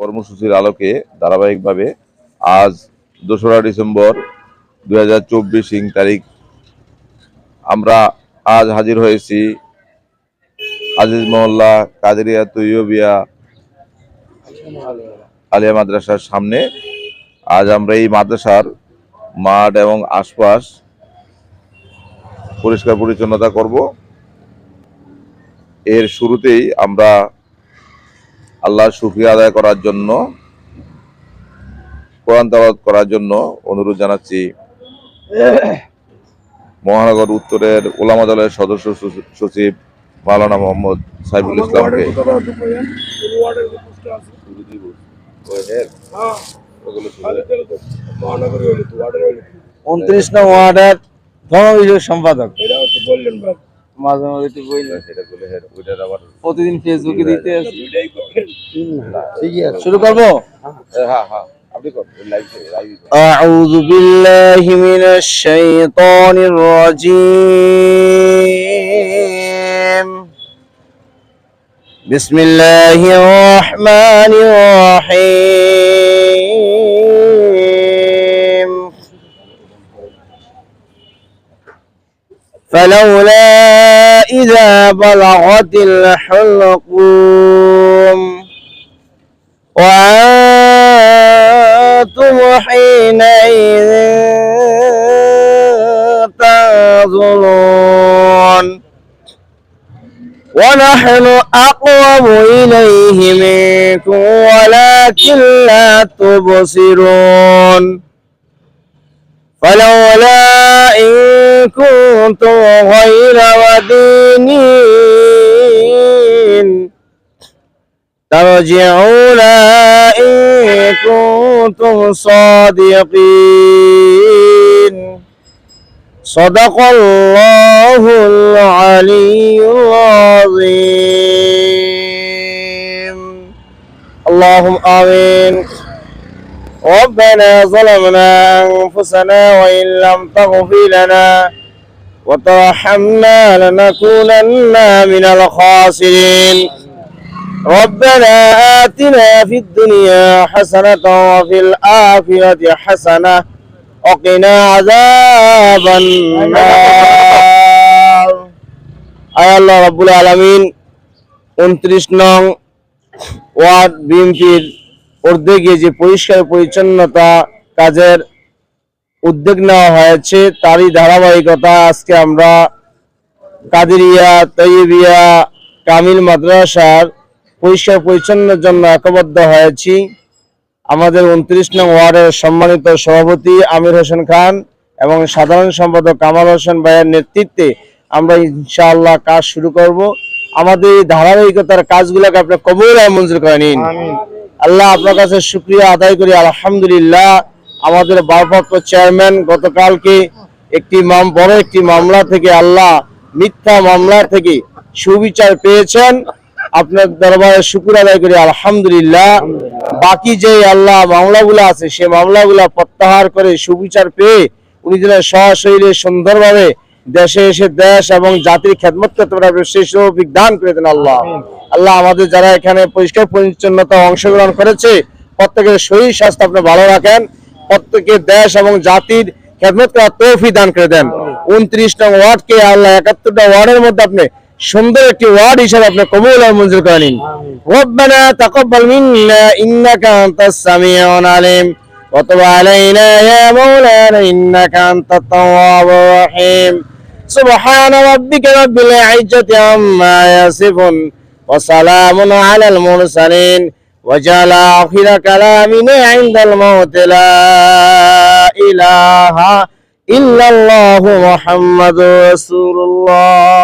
কর্মসূচির আলোকে ধারাবাহিকভাবে আজ ২রা ডিসেম্বর ২০২৪ ইং তারিখ আমরা আজ হাজির হয়েছি আজিজ মহল্লা কাদেরিয়া তৈয়বিয়া আলিয়া মাদ্রাসার সামনে। আজ আমরা এই মাদ্রাসার মাঠ এবং আশপাশ পরিষ্কার পরিচ্ছন্নতা করব। এর শুরুতেই আমরা আল্লাহর শুকরিয়া আদায় করার জন্য, কোরআন তেলাওয়াত করার জন্য অনুরোধ জানাচ্ছি মহানগর উত্তরের উলামা দলের সদস্য সচিব মাওলানা মোহাম্মদ সাইফুল ইসলামকে। 29 নং ওয়ার্ডের ধর্মবিষয়ক সম্পাদক। মাঝে মাঝে একটু বললেন, প্রতিদিন ফেসবুকে দিতে আছে। শুরু করবো। أعوذ بالله من الشيطان الرجيم. بسم الله الرحمن الرحيم. فلولا إذا بلغت الحلقوم وأنتم حينئذ تنظرون ونحن أقرب إليه منكم ولكن لا تبصرون فلولا إن كنتم غير مدينين ترجعون إن كنتم صادقين صدق الله العلي العظيم. اللهم آمين. ربنا ظلمنا أنفسنا وإن لم تغفر لنا وترحمنا لنكونن من الخاسرين. ربنا آتنا في الدنيا حسنة وفي الآخرة حسنة وقنا عذاب النار. আয় আল্লাহ রাব্বুল আলামিন 29 নং ওয়ার্ড বিএনপির উদ্যোগে যে পরিষ্কার পরিচ্ছন্নতা কাজের উদ্যোগ নেওয়া হয়েছে তারই ধারাবাহিকতা আজকে আমরা কাদেরিয়া তৈয়বিয়া কামিল মাদ্রাসার পরিষ্কার পরিচ্ছন্নের জন্য একবদ্ধ হয়েছি। আমাদের 29 নং ওয়ার্ডের সম্মানিত সভাপতি আমির হোসেন খান এবং সাধারণ সম্পাদক কামাল হোসেন ভাইয়ের নেতৃত্বে আমরা ইনশাআল্লাহ কাজ শুরু করব। আমাদের এই ধারাবাহিকতার কাজগুলোকে আপনি কবুল আর মঞ্জুর করে নিন। আল্লাহ আপনার কাছে শুকরিয়া আদায় করি। আলহামদুলিল্লাহ, আমাদের ভারপ্রাপ্ত চেয়ারম্যান গতকালকে বড় একটি মামলা থেকে, আল্লাহ মিথ্যা মামলা থেকে সুবিচার পেয়েছেন। আপনার দরবারে শুকর আদায় করি আলহামদুলিল্লাহ। বাকি যে আল্লাহ মামলাগুলো আছে সেই মামলাগুলো প্রত্যাহার করে সুবিচার পেয়ে উনি যেন সশরীরে সুন্দরভাবে দেশে এসে দেশ এবং জাতির খেদমত করতে পারবে সেই তৌফিক দান করে দেন আল্লাহ। আল্লাহ আমাদের যারা এখানে পরিষ্কার পরিচ্ছন্নতা অংশগ্রহণ করেছে প্রত্যেকের শরীর স্বাস্থ্য আপনি ভালো রাখেন, প্রত্যেকের দেশ এবং জাতির খেদমত করার তৌফিক দান করে দেন। 29 নং ওয়ার্ডকে আল্লাহ 71টা ওয়ার্ডের মধ্যে আপনি সুন্দর একটি ওয়ার্ড হিসেবে আপনি কবুল আর মঞ্জুর করে নিন। রব্বানা তাকাব্বাল মিন্না ইন্নাকা আনতাস সামিউল আলিম ওয়া তুব আলাইনা ইয়া মাওলানা ইন্নাকা আনতাত তাওয়াবুর রহিম। সুবহানা রাব্বিকা রাব্বিল ইজ্জাতি আম্মা ইয়াসিফুন ওয়া সালামুন আলাল মুরসালিন ওয়া জালা আখিরা কালামিনা ইনদাল মাউত লা ইলাহা ইল্লাল্লাহু মুহাম্মাদুর রাসূলুল্লাহ।